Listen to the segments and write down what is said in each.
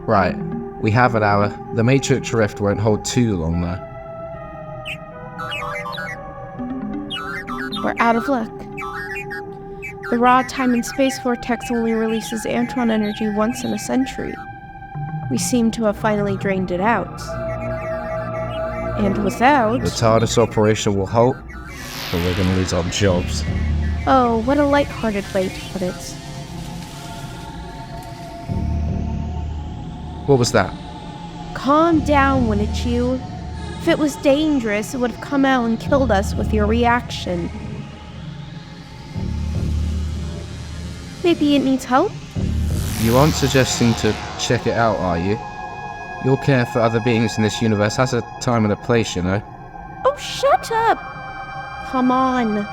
Right, we have an hour. The Matrix Rift won't hold too long though. We're out of luck. The raw time and space vortex only releases antron energy once in a century. We seem to have finally drained it out. And without... The TARDIS operation will halt, but we're gonna lose our jobs. Oh, what a light-hearted way to put it. What was that? Calm down, wouldn't you? If it was dangerous, it would have come out and killed us with your reaction. Maybe it needs help? You aren't suggesting to check it out, are you? Your care for other beings in this universe has a time and a place, you know? Oh, shut up! Come on.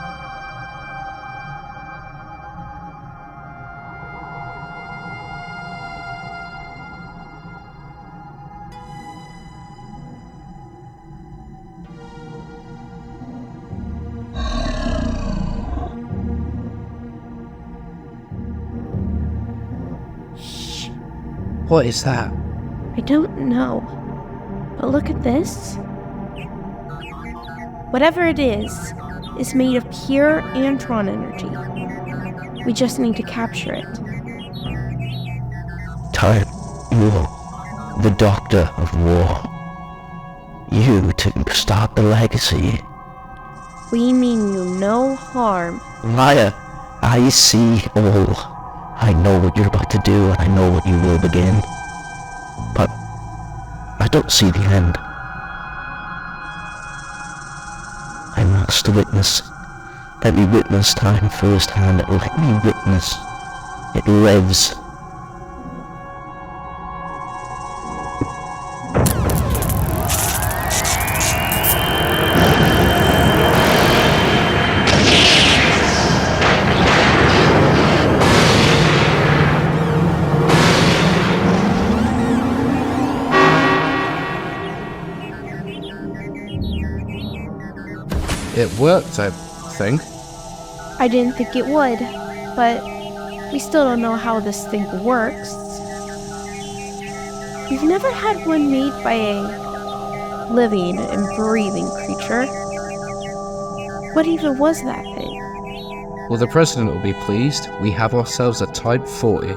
What is that? I don't know. But look at this. Whatever it is made of pure antron energy. We just need to capture it. Time, you, the Doctor of War. You to start the legacy. We mean you no harm. Liar, I see all. I know what you're about to do, and I know what you will begin. But I don't see the end. I must witness. Let me witness time firsthand. Let me witness. It lives. It worked, I think. I didn't think it would, but we still don't know how this thing works. We've never had one made by a living and breathing creature. What even was that thing? Well, the President will be pleased. We have ourselves a Type 40.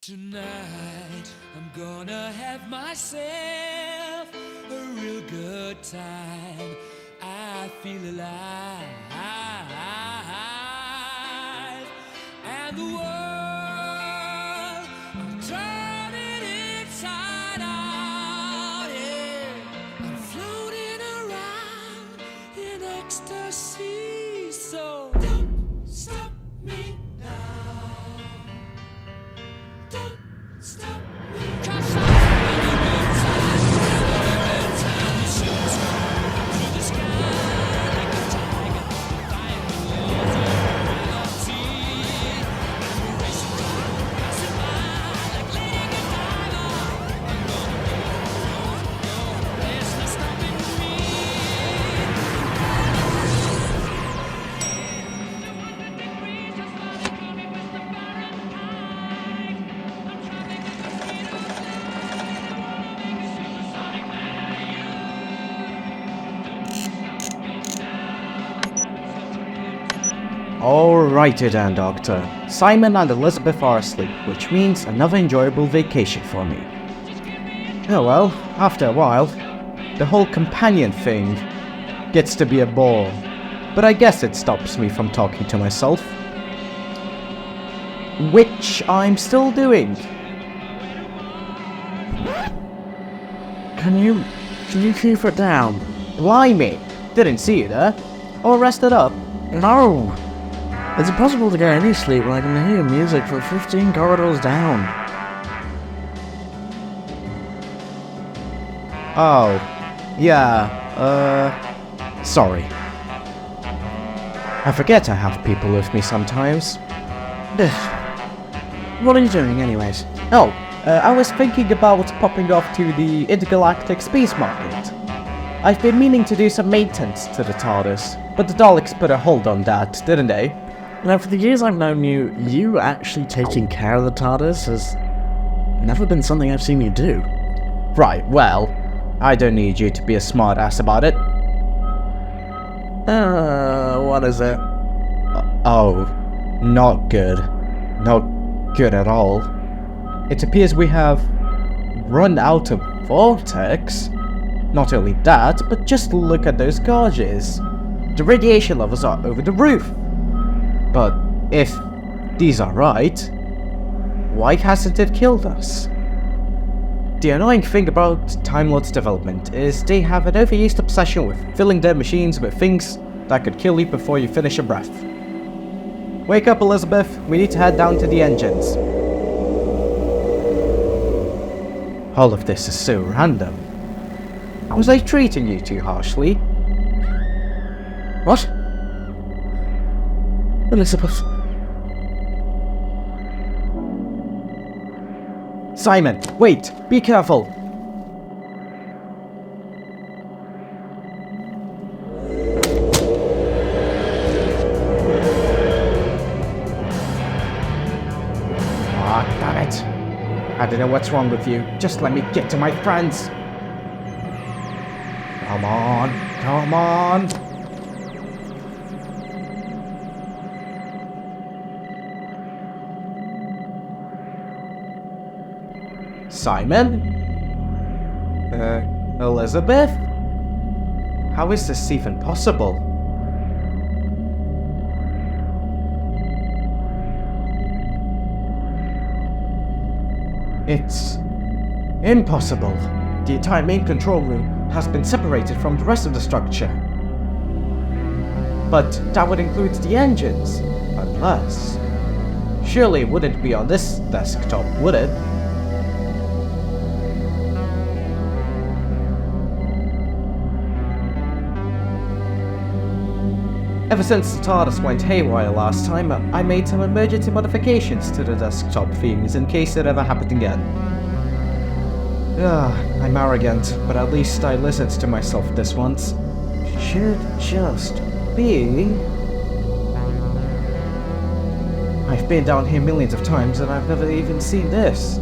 Tonight, I'm gonna have myself a real good time. I feel alive, and the world, I'm turning inside out, yeah. I'm floating around in ecstasy, so don't stop me now. Don't stop me, 'cause I'm having a good time. Every time you shoot through the sky like a tiger, fire walls of reality. I'm racing by, passing by like Lady Godiva. I'm gonna go, there's no stopping me. Alrighty then, Doctor. Simon and Elizabeth are asleep, which means another enjoyable vacation for me. Oh well, after a while. the whole companion thing gets to be a bore. But I guess it stops me from talking to myself. Which I'm still doing. Can you keep it down? Blimey! Didn't see you there. All rested up. No! It's impossible to get any sleep when I can hear music from 15 corridors down. Oh. Yeah, sorry. I forget I have people with me sometimes. What are you doing anyways? Oh, I was thinking about popping off to the intergalactic space market. I've been meaning to do some maintenance to the TARDIS, but the Daleks put a hold on that, didn't they? Now, for the years I've known you, you actually taking care of the TARDIS has never been something I've seen you do. Right, well, I don't need you to be a smartass about it. What is it? Oh, not good. Not good at all. It appears we have run out of vortex. Not only that, but just look at those gauges. The radiation levels are over the roof. But if these are right, why hasn't it killed us? The annoying thing about Time Lord's development is they have an overused obsession with filling their machines with things that could kill you before you finish a breath. Wake up, Elizabeth. We need to head down to the engines. All of this is so random. Was I treating you too harshly? What? Elizabeth. Simon, wait! Be careful! Ah, damn it! I don't know what's wrong with you. Just let me get to my friends! Come on! Come on! Simon? Elizabeth? How is this even possible? It's impossible. The entire main control room has been separated from the rest of the structure. But that would include the engines, unless... Surely it wouldn't be on this desktop, would it? Ever since the TARDIS went haywire last time, I made some emergency modifications to the desktop themes in case it ever happened again. I'm arrogant, but at least I listened to myself this once. Should just be... I've been down here millions of times and I've never even seen this.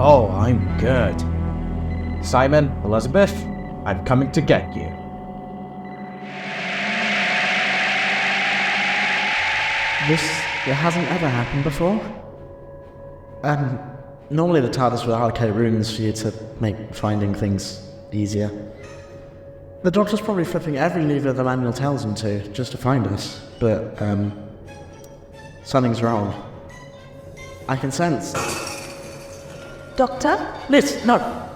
Oh, I'm good. Simon, Elizabeth, I'm coming to get you. It hasn't ever happened before. Normally the TARDIS will allocate rooms for you to make finding things easier. The Doctor's probably flipping every lever the manual tells him to, just to find us. But, something's wrong. I can sense. Doctor? Liz, no!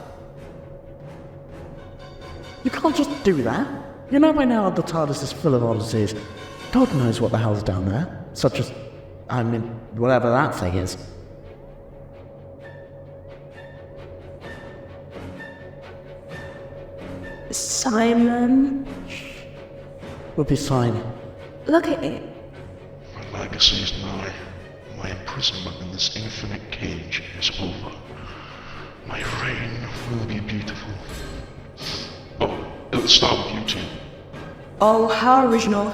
You can't just do that. You know by now the TARDIS is full of oddities. God knows what the hell's down there. Such as, whatever that thing is. Simon? We'll be fine. Look at it. My legacy is nigh. My imprisonment in this infinite cage is over. My reign will be beautiful. Oh, it'll start with you two. Oh, how original.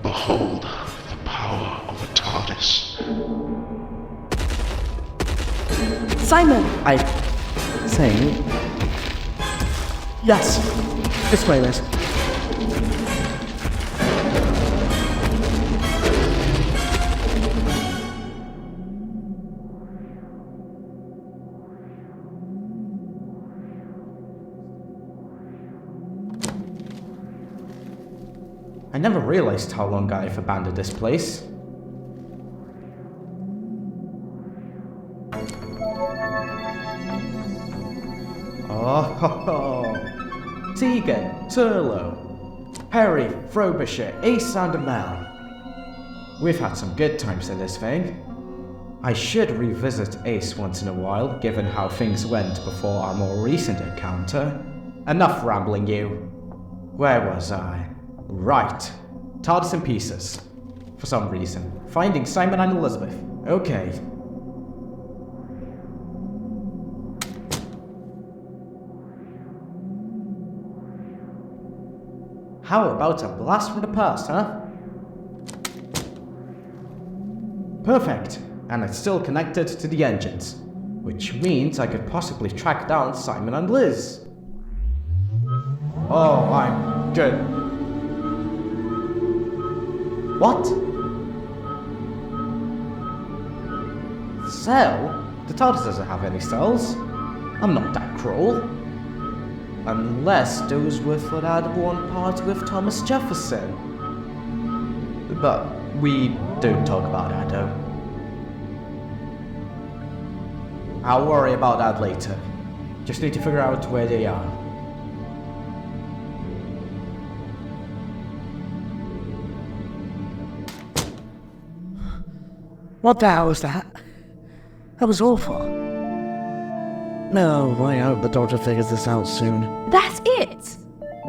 Behold the power of a TARDIS. Simon! Saying... Yes! This way, Liz. I never realized how long I've abandoned this place. Oh, Tegan, Turlo, Perry, Frobisher, Ace and Mel. We've had some good times in this thing. I should revisit Ace once in a while, given how things went before our more recent encounter. Enough rambling, you. Where was I? Right. TARDIS in pieces. For some reason. Finding Simon and Elizabeth. Okay. How about a blast from the past, huh? Perfect. And it's still connected to the engines. Which means I could possibly track down Simon and Liz. Oh, I'm good. What? Cell? The TARDIS doesn't have any cells. I'm not that cruel. Unless those were for that one part with Thomas Jefferson. But we don't talk about that, though. I'll worry about that later. Just need to figure out where they are. What the hell was that? That was awful. No, I hope the doctor figures this out soon. That's it!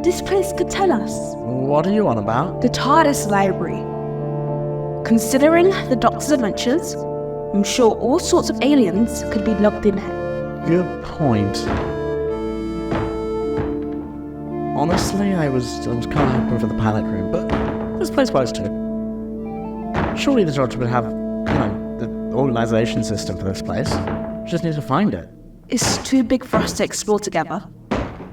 This place could tell us. What are you on about? The TARDIS library. Considering the Doctor's adventures, I'm sure all sorts of aliens could be locked in here. Good point. Honestly, I was kind of hoping for the panic room, but this place works too. Surely the doctor would have, the organization system for this place. Just need to find it. It's too big for us to explore together.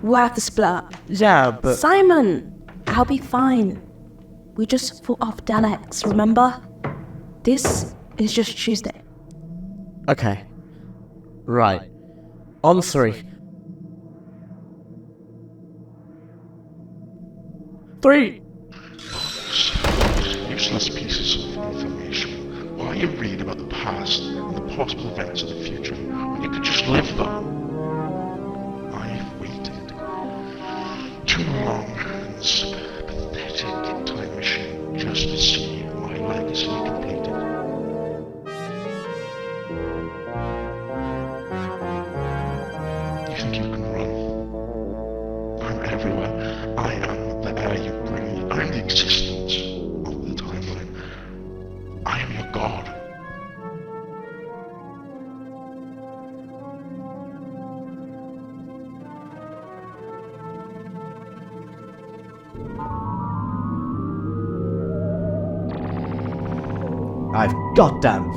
We'll have to split up. Yeah, but... Simon! I'll be fine. We just fought off Daleks, remember? This is just Tuesday. Okay. Right. On 3. 3! Useless pieces of information. Why you read about the past and the possible events of the future when you could just live them? I've waited too long in this pathetic time machine just to see my legacy completed. You think you can run? I'm everywhere. I am the air you breathe. I'm the existence of the timeline. I am your god. I've got them.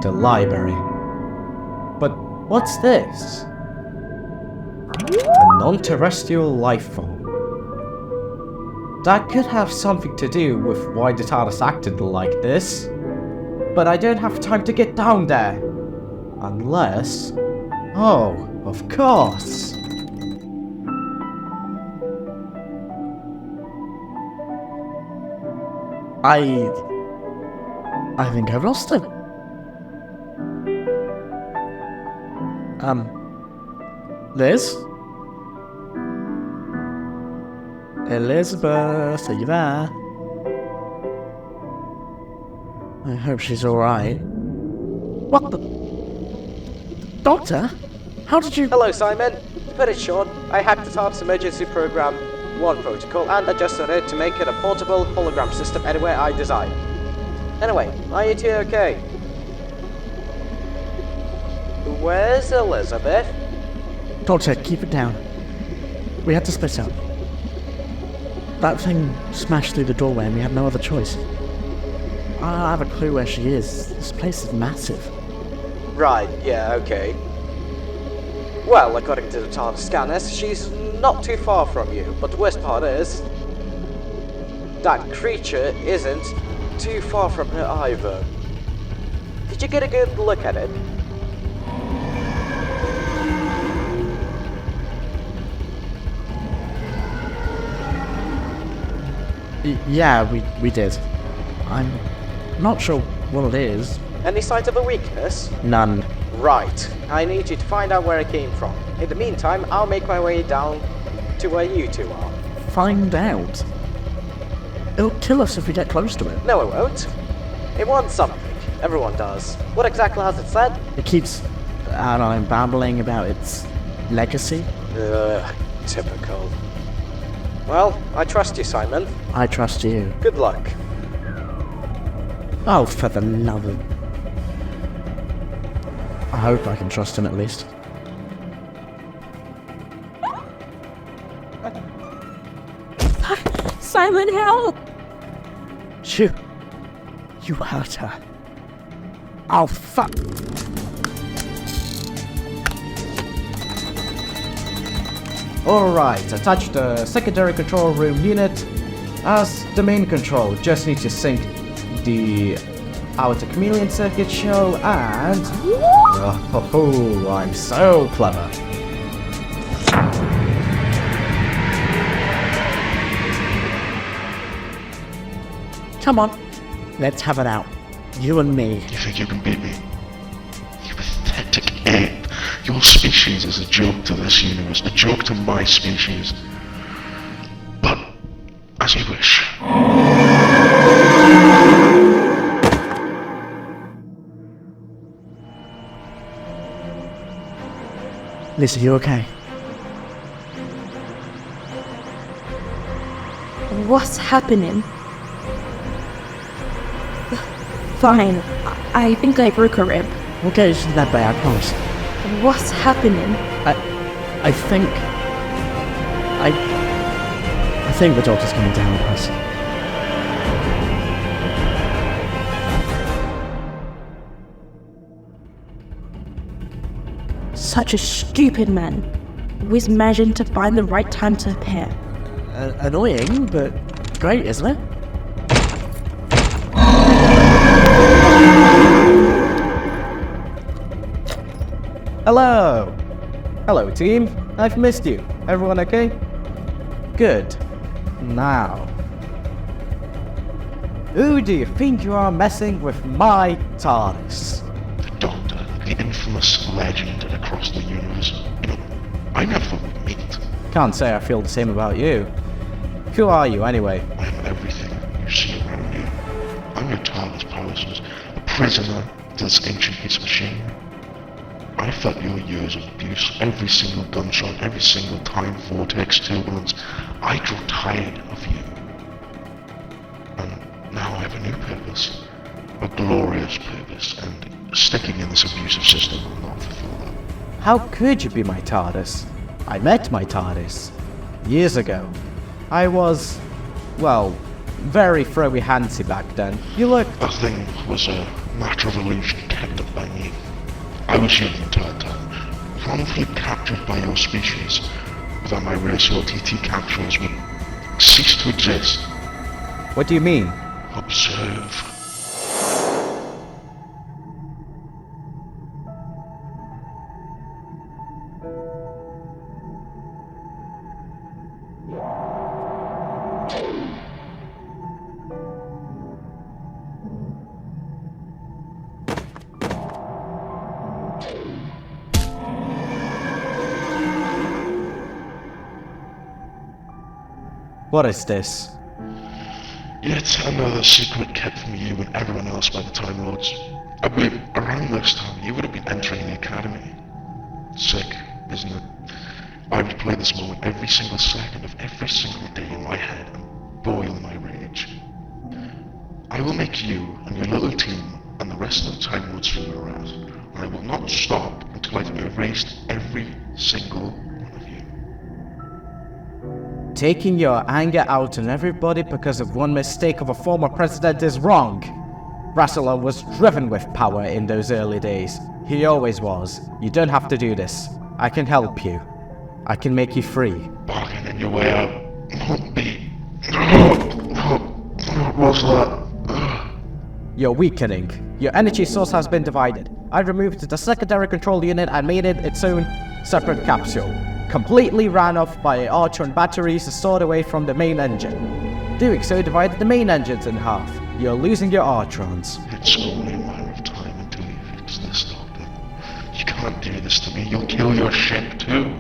The library. But what's this? A non-terrestrial life form. That could have something to do with why the TARDIS acted like this. But I don't have time to get down there. Unless... Oh, of course. I think I've lost him. Liz? Elizabeth, are you there? I hope she's alright. What the... Doctor? How did you... Hello, Simon. To put it short, I hacked the TARDIS Emergency Program 1 protocol and adjusted it to make it a portable hologram system anywhere I desire. Anyway, are you two okay? Where's Elizabeth? Doctor, keep it down. We had to split up. That thing smashed through the doorway and we had no other choice. I don't have a clue where she is. This place is massive. Right, yeah, okay. Well, according to the TARDIS scanners, she's not too far from you, but the worst part is... that creature isn't too far from her either. Did you get a good look at it? Yeah, we did. I'm not sure what it is. Any signs of a weakness? None. Right. I need you to find out where it came from. In the meantime, I'll make my way down to where you two are. Find out. It'll kill us if we get close to it. No, it won't. It wants something. Everyone does. What exactly has it said? It keeps, I don't know, babbling about its legacy. Ugh, typical. Well, I trust you, Simon. I trust you. Good luck. Oh, for the love of... I hope I can trust him at least. Simon, help! You hurt her. Oh, fuck. Alright, attach the secondary control room unit as the main control. Just need to sync the outer chameleon circuit show and... Oh, I'm so clever. Come on. Let's have it out. You and me. You think you can beat me? You pathetic ape. Your species is a joke to this universe, a joke to my species. But, as you wish. Lisa, you okay? What's happening? Fine. I think I broke a rib. We'll get you to that bay, I promise. What's happening? I think the doctor's coming down with us. Such a stupid man. Always managing to find the right time to appear. Annoying, but great, isn't it? Hello! Hello, team. I've missed you. Everyone okay? Good. Now, who do you think you are messing with my TARDIS? The Doctor, the infamous legend across the universe. You know, I never thought we'd meet. Can't say I feel the same about you. Who are you, anyway? I am everything you see around you. I'm your TARDIS palaces, a prisoner to this ancient piece of machinery. I felt your years of abuse, every single gunshot, every single time vortex, turbulence. I grew tired of you. And now I have a new purpose. A glorious purpose, and sticking in this abusive system will not fulfill that. How could you be my TARDIS? I met my TARDIS years ago. I was, well, very throwy handsy back then. You look... That thing was a matter of illusion kept up by me. I was here the entire time, wrongfully captured by your species. Without my racial TT capsules would cease to exist. What do you mean? Observe. What is this? Yet another secret kept from you and everyone else by the Time Lords. I believe around this time you would have been entering the academy. Sick, isn't it? I would play this moment every single second of every single day in my head and boil my rage. I will make you and your little team and the rest of the Time Lords figure out, and I will not stop until I've erased every single one of you. Taking your anger out on everybody because of one mistake of a former president is wrong. Rassilon was driven with power in those early days. He always was. You don't have to do this. I can help you. I can make you free. Bargaining your way out. Not me. What was that? You're weakening. Your energy source has been divided. I removed the secondary control unit and made it its own separate capsule. Completely ran off by Archon batteries stored away from the main engine. Doing so divided the main engines in half. You're losing your Artrons. It's only a matter of time until you fix this, Doctor. You can't do this to me. You'll kill your ship too.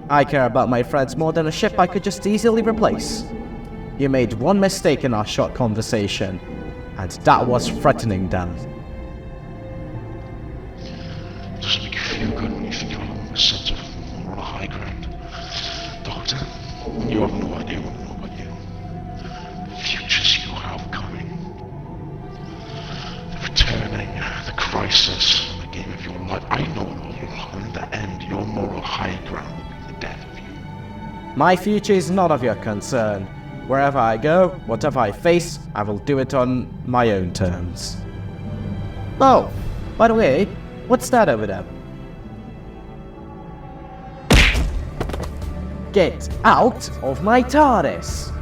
I care about my friends more than a ship I could just easily replace. You made one mistake in our short conversation, and that was threatening them. Does it make you feel good when you think you're on a sense of moral high ground? Doctor, you have no idea what I know about you. The futures you have coming. The returning, the crisis, the game of your life. I know it all. In the end, your moral high ground will be the death of you. My future is none of your concern. Wherever I go, whatever I face, I will do it on my own terms. Oh, by the way, what's that over there? Get out of my TARDIS!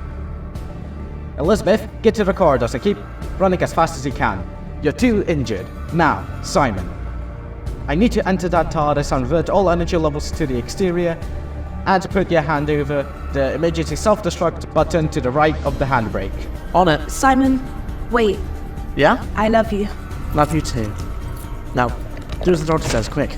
Elizabeth, get to the corridors and keep running as fast as you can. You're too injured. Now, Simon. I need to enter that TARDIS and revert all energy levels to the exterior, and put your hand over the emergency self-destruct button to the right of the handbrake. On it. Simon, wait. Yeah? I love you. Love you too. Now, do as the doctor says, quick.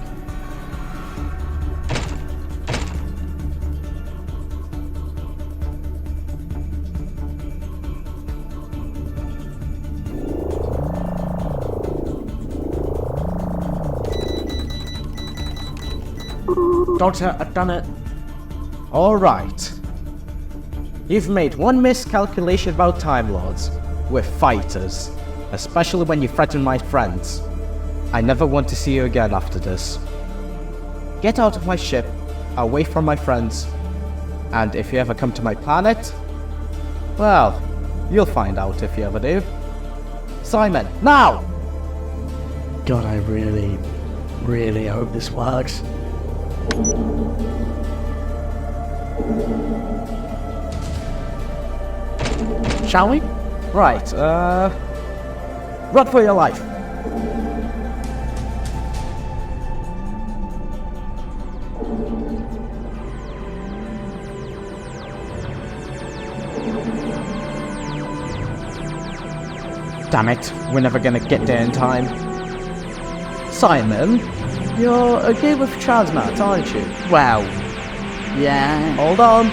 Doctor, I've done it. Alright. You've made one miscalculation about Time Lords. We're fighters. Especially when you threaten my friends. I never want to see you again after this. Get out of my ship, away from my friends, and if you ever come to my planet, well, you'll find out if you ever do. Simon, now! God, I really, really hope this works. Shall we? Right, run for your life. Damn it, we're never gonna get there in time. Simon, you're a game of Transmat, aren't you? Well, yeah. Hold on.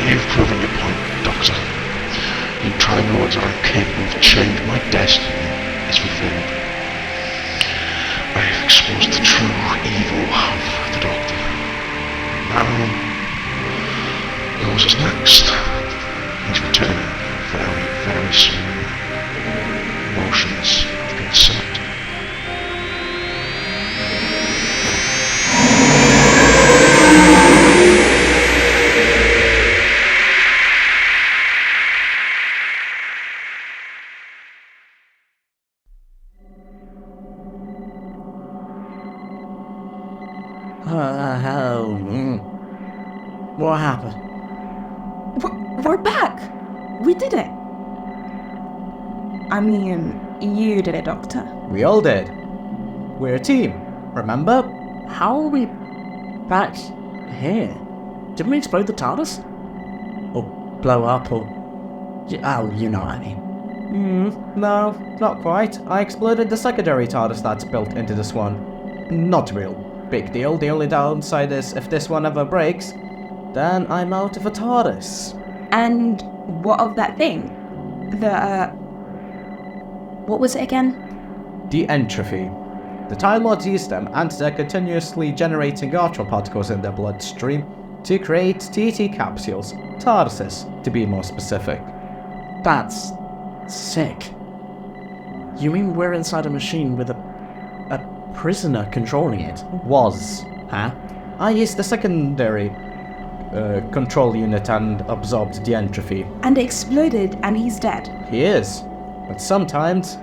You've proven your point, Doctor. You Time Lords are incapable of changing my destiny as before. I have exposed the true evil of the Doctor. Now, yours is next. He's returning very, very soon. Motions have been set. What happened? We're back! We did it! I mean, you did it, Doctor. We all did. We're a team, remember? How are we back here? Didn't we explode the TARDIS? Or blow up, or... Oh, you know what I mean. No, not quite. I exploded the secondary TARDIS that's built into this one. Not real big deal. The only downside is if this one ever breaks, then I'm out of a TARDIS. And what of that thing? What was it again? The entropy. The Time Lords use them, and they're continuously generating Artron particles in their bloodstream to create TT capsules, TARDISes, to be more specific. That's sick. You mean we're inside a machine with a prisoner controlling it? Was. Huh? I used the secondary control unit and absorbed the entropy. And it exploded and he's dead. He is. But sometimes,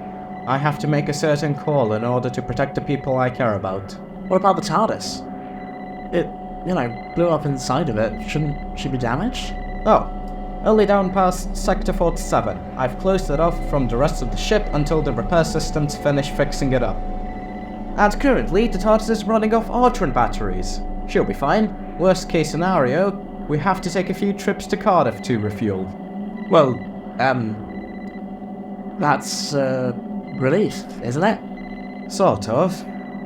I have to make a certain call in order to protect the people I care about. What about the TARDIS? It, blew up inside of it. Shouldn't she be damaged? Oh, Only down past Sector 47. I've closed it off from the rest of the ship until the repair systems finish fixing it up. And currently, the TARDIS is running off Artron batteries. She'll be fine. Worst case scenario, we have to take a few trips to Cardiff to refuel. Well, that's relief, isn't it? Sort of.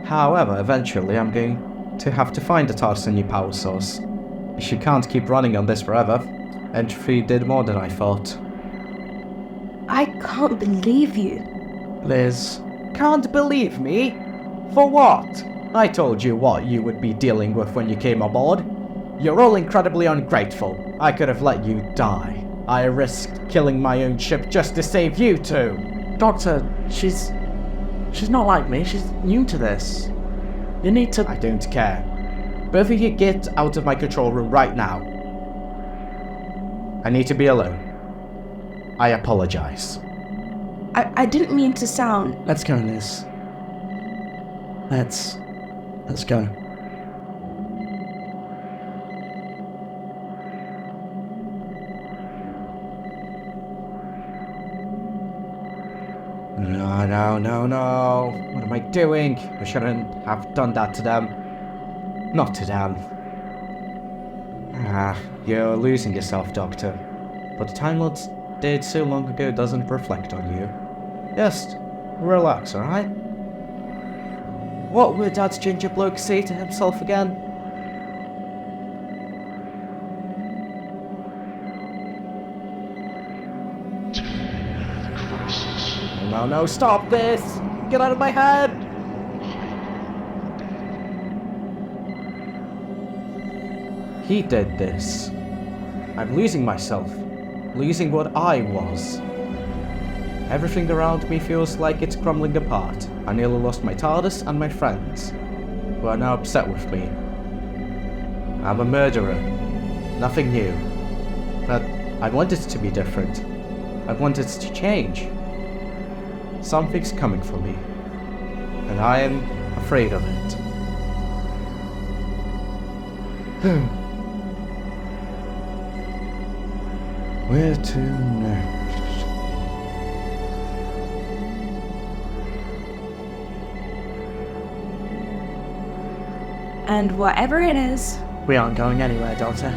However, eventually I'm going to have to find the TARDIS a new power source. She can't keep running on this forever. Entropy did more than I thought. I can't believe you. Liz. Can't believe me? For what? I told you what you would be dealing with when you came aboard. You're all incredibly ungrateful. I could have let you die. I risked killing my own ship just to save you two. Doctor, she's not like me. She's new to this. You need to... I don't care. Both of you get out of my control room right now. I need to be alone. I apologize. I didn't mean to sound... Let's go, Liz. Let's go. No. What am I doing? I shouldn't have done that to them. Not to them. You're losing yourself, Doctor. What the Time Lords did so long ago doesn't reflect on you. Just relax, alright? What would that ginger bloke say to himself again? No, stop this! Get out of my head! He did this. I'm losing myself. Losing what I was. Everything around me feels like it's crumbling apart. I nearly lost my TARDIS and my friends, who are now upset with me. I'm a murderer. Nothing new. But I want it to be different. I want it to change. Something's coming for me, and I am afraid of it. Where to next? And whatever it is, We aren't going anywhere, Doctor.